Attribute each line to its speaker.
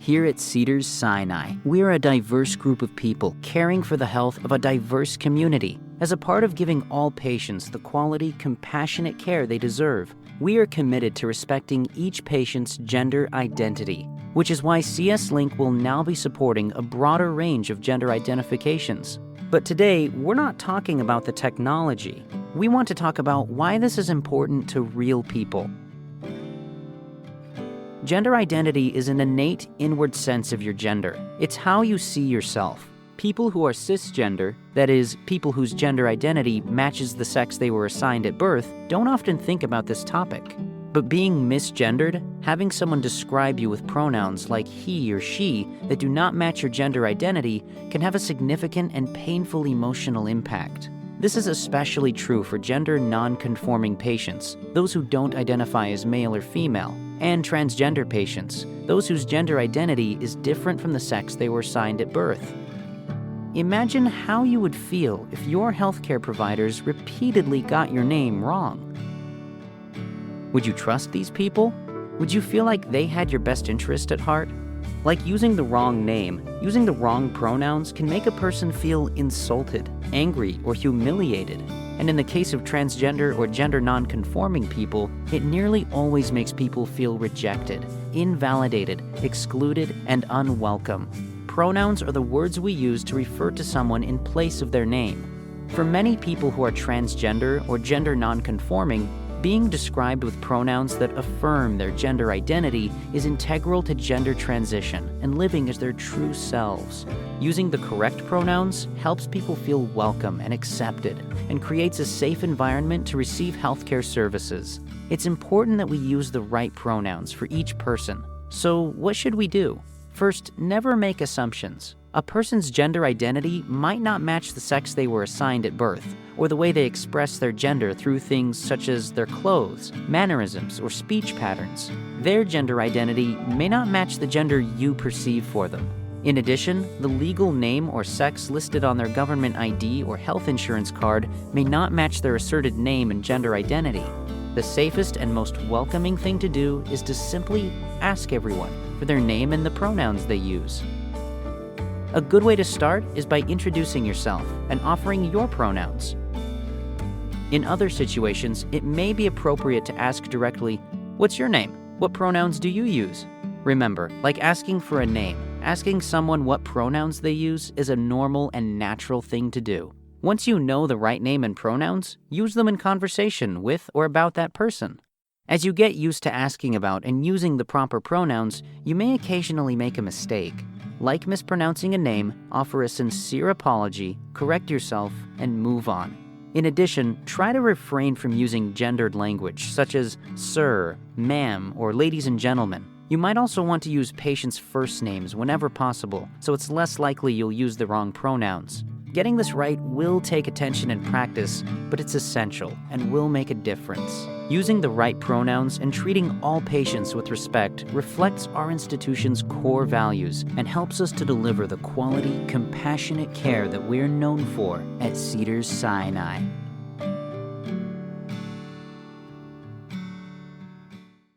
Speaker 1: Here at Cedars Sinai, we're a diverse group of people caring for the health of a diverse community. As a part of giving all patients the quality, compassionate care they deserve, we are committed to respecting each patient's gender identity, which is why CS Link will now be supporting a broader range of gender identifications. But today, we're not talking about the technology. We want to talk about why this is important to real people. Gender identity is an innate inward sense of your gender. It's how you see yourself. People who are cisgender, that is, people whose gender identity matches the sex they were assigned at birth, don't often think about this topic. But being misgendered, having someone describe you with pronouns like he or she that do not match your gender identity, can have a significant and painful emotional impact. This is especially true for gender non-conforming patients, those who don't identify as male or female, and transgender patients, those whose gender identity is different from the sex they were assigned at birth. Imagine how you would feel if your healthcare providers repeatedly got your name wrong. Would you trust these people? Would you feel like they had your best interest at heart? Like using the wrong name, using the wrong pronouns can make a person feel insulted, angry, or humiliated. And in the case of transgender or gender non-conforming people, it nearly always makes people feel rejected, invalidated, excluded, and unwelcome. Pronouns are the words we use to refer to someone in place of their name. For many people who are transgender or gender non-conforming, being described with pronouns that affirm their gender identity is integral to gender transition and living as their true selves. Using the correct pronouns helps people feel welcome and accepted and creates a safe environment to receive healthcare services. It's important that we use the right pronouns for each person. So what should we do? First, never make assumptions. A person's gender identity might not match the sex they were assigned at birth, or the way they express their gender through things such as their clothes, mannerisms, or speech patterns. Their gender identity may not match the gender you perceive for them. In addition, the legal name or sex listed on their government ID or health insurance card may not match their asserted name and gender identity. The safest and most welcoming thing to do is to simply ask everyone for their name and the pronouns they use. A good way to start is by introducing yourself and offering your pronouns. In other situations, it may be appropriate to ask directly, "What's your name? What pronouns do you use?" Remember, like asking for a name, asking someone what pronouns they use is a normal and natural thing to do. Once you know the right name and pronouns, use them in conversation with or about that person. As you get used to asking about and using the proper pronouns, you may occasionally make a mistake. Like mispronouncing a name, offer a sincere apology, correct yourself, and move on. In addition, try to refrain from using gendered language such as sir, ma'am, or ladies and gentlemen. You might also want to use patients' first names whenever possible, so it's less likely you'll use the wrong pronouns. Getting this right will take attention and practice, but it's essential and will make a difference. Using the right pronouns and treating all patients with respect reflects our institution's core values and helps us to deliver the quality, compassionate care that we're known for at Cedars Sinai.